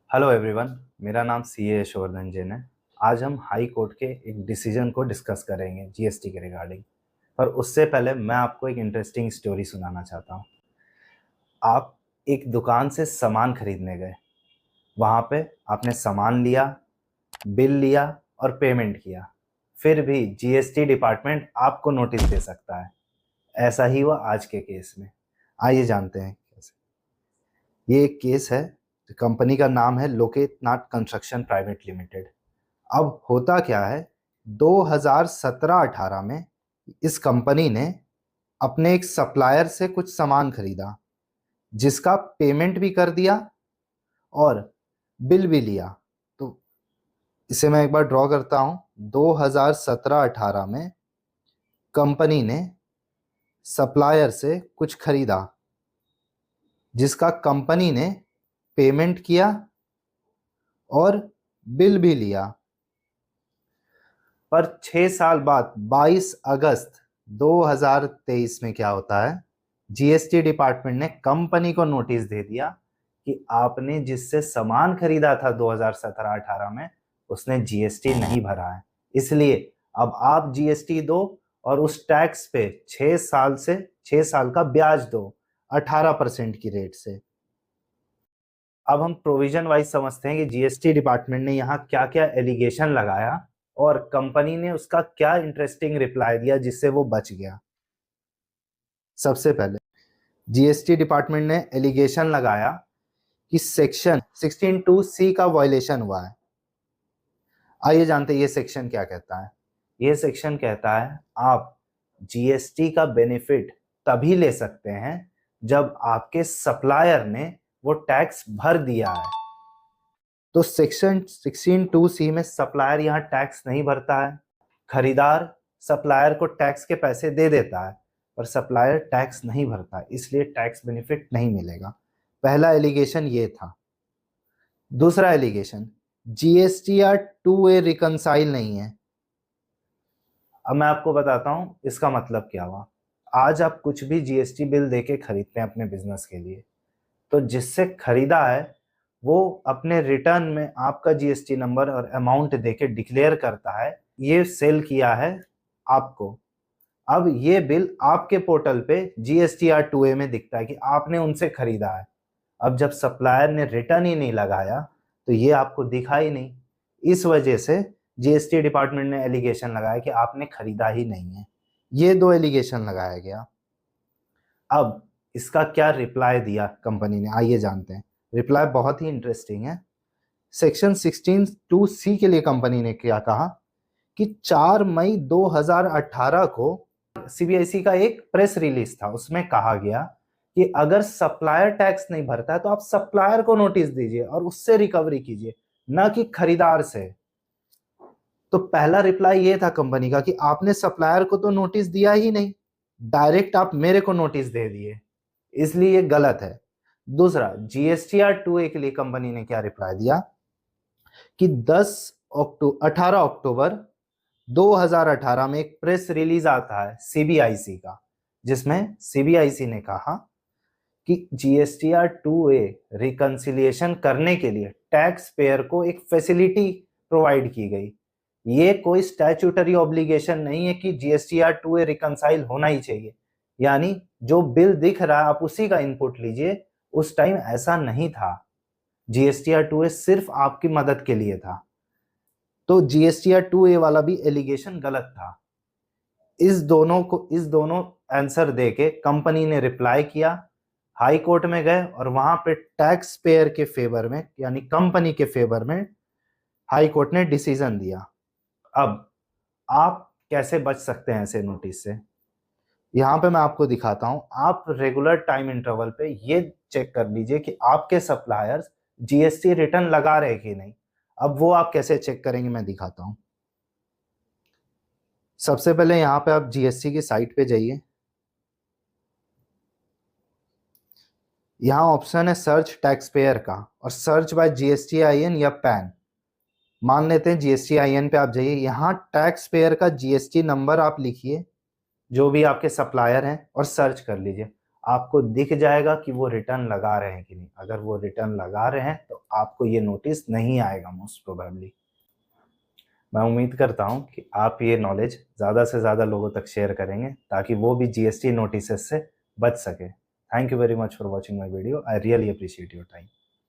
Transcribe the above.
Hello everyone. मेरा नाम CA Yashvardhan Jain है। आज हम हाई कोर्ट के एक डिसीजन को डिस्कस करेंगे जीएसटी के रिगार्डिंग। पर उससे पहले मैं आपको एक इंटरेस्टिंग स्टोरी सुनाना चाहता हूँ। आप एक दुकान से सामान खरीदने गए, वहाँ पे आपने सामान लिया, बिल लिया और पेमेंट किया। फिर भी जीएसटी डिपार्टमेंट आपको नोटिस दे सकता है। ऐसा ही हुआ आज के केस में। आइए जानते हैं कैसे। ये एक केस है। कंपनी का नाम है लोकेत नाथ कंस्ट्रक्शन प्राइवेट लिमिटेड। अब होता क्या है, 2017-18 में इस कंपनी ने अपने एक सप्लायर से कुछ सामान खरीदा, जिसका पेमेंट भी कर दिया और बिल भी लिया। तो इसे मैं एक बार ड्रॉ करता हूं। 2017-18 में कंपनी ने सप्लायर से कुछ खरीदा, जिसका कंपनी ने पेमेंट किया और बिल भी लिया। पर 6 साल बाद 22 अगस्त 2023 में क्या होता है, जीएसटी डिपार्टमेंट ने कंपनी को नोटिस दे दिया कि आपने जिससे सामान खरीदा था 2017-18 में, उसने जीएसटी नहीं भरा है। इसलिए अब आप जीएसटी दो और उस टैक्स पे 6 साल का ब्याज दो 18% की रेट से। अब हम प्रोविजन वाइज समझते हैं कि जीएसटी डिपार्टमेंट ने यहाँ क्या क्या एलिगेशन लगाया और कंपनी ने उसका क्या इंटरेस्टिंग रिप्लाई दिया जिससे वो बच गया। सबसे पहले जीएसटी डिपार्टमेंट ने एलिगेशन लगाया कि सेक्शन 16(2)(c) का वायलेशन हुआ है। आइए जानते हैं ये सेक्शन क्या कहता है। ये सेक्शन कहता है आप जीएसटी का बेनिफिट तभी ले सकते हैं जब आपके सप्लायर ने वो टैक्स भर दिया है। तो सेक्शन 16(2)(c) में सप्लायर यहाँ टैक्स नहीं भरता है। खरीदार सप्लायर को टैक्स के पैसे दे देता है, पर सप्लायर टैक्स नहीं भरता है, इसलिए टैक्स बेनिफिट नहीं मिलेगा। पहला एलिगेशन ये था। दूसरा एलिगेशन, जीएसटीआर 2A रिकंसाइल नहीं है। अब मैं आपको बताता हूं इसका मतलब क्या हुआ। आज आप कुछ भी जीएसटी बिल देके खरीदते हैं अपने बिजनेस के लिए, तो जिससे खरीदा है वो अपने रिटर्न में आपका जीएसटी नंबर और अमाउंट देके डिक्लेयर करता है ये सेल किया है आपको। अब ये बिल आपके पोर्टल पे जीएसटीआर 2A में दिखता है कि आपने उनसे खरीदा है। अब जब सप्लायर ने रिटर्न ही नहीं लगाया तो ये आपको दिखा ही नहीं। इस वजह से जीएसटी डिपार्टमेंट ने एलिगेशन लगाया कि आपने खरीदा ही नहीं है। ये दो एलिगेशन लगाया गया। अब इसका क्या रिप्लाई दिया कंपनी ने, आइए जानते हैं। रिप्लाई बहुत ही इंटरेस्टिंग है। सेक्शन 16(2)(c) के लिए कंपनी ने क्या कहा कि 4 मई 2018 को सीबीआईसी का एक प्रेस रिलीज था, उसमें कहा गया कि अगर सप्लायर टैक्स नहीं भरता है तो आप सप्लायर को नोटिस दीजिए और उससे रिकवरी कीजिए, ना कि खरीदार से। तो पहला रिप्लाई ये था कंपनी का कि आपने सप्लायर को तो नोटिस दिया ही नहीं, डायरेक्ट आप मेरे को नोटिस दे दिए, इसलिए ये गलत है। दूसरा, जीएसटीआर 2A के लिए कंपनी ने क्या रिप्लाई दिया कि 18 अक्टूबर 2018 में एक प्रेस रिलीज आता है सीबीआईसी का, जिसमें सीबीआईसी ने कहा कि जीएसटीआर 2A रिकंसिलिएशन करने के लिए टैक्स पेयर को एक फैसिलिटी प्रोवाइड की गई। ये कोई स्टैट्यूटरी ऑब्लिगेशन नहीं है कि जीएसटीआर 2A रिकंसाइल होना ही चाहिए, यानी जो बिल दिख रहा है आप उसी का इनपुट लीजिए। उस टाइम ऐसा नहीं था। जीएसटीआर 2A सिर्फ आपकी मदद के लिए था। तो जीएसटीआर 2A वाला भी एलिगेशन गलत था। इस दोनों आंसर देके कंपनी ने रिप्लाई किया, हाई कोर्ट में गए और वहां पे टैक्स पेयर के फेवर में यानी कंपनी के फेवर में हाई कोर्ट ने डिसीजन दिया। अब आप कैसे बच सकते हैं ऐसे नोटिस से, यहाँ पे मैं आपको दिखाता हूं। आप रेगुलर टाइम इंटरवल पे ये चेक कर लीजिए कि आपके सप्लायर्स जीएसटी रिटर्न लगा रहे कि नहीं। अब वो आप कैसे चेक करेंगे मैं दिखाता हूं। सबसे पहले यहाँ पे आप जीएसटी की साइट पे जाइए। यहाँ ऑप्शन है सर्च टैक्स पेयर का और सर्च बाय जीएसटीआईएन या पैन। मान लेते हैं जीएसटीआईएन पे आप जाइए, यहाँ टैक्स पेयर का जीएसटी नंबर आप लिखिए जो भी आपके सप्लायर हैं और सर्च कर लीजिए। आपको दिख जाएगा कि वो रिटर्न लगा रहे हैं कि नहीं। अगर वो रिटर्न लगा रहे हैं तो आपको ये नोटिस नहीं आएगा मोस्ट प्रोबेबली। मैं उम्मीद करता हूँ कि आप ये नॉलेज ज़्यादा से ज़्यादा लोगों तक शेयर करेंगे ताकि वो भी जीएसटी नोटिस से बच सके। Thank you very much for watching my video. I really appreciate your time.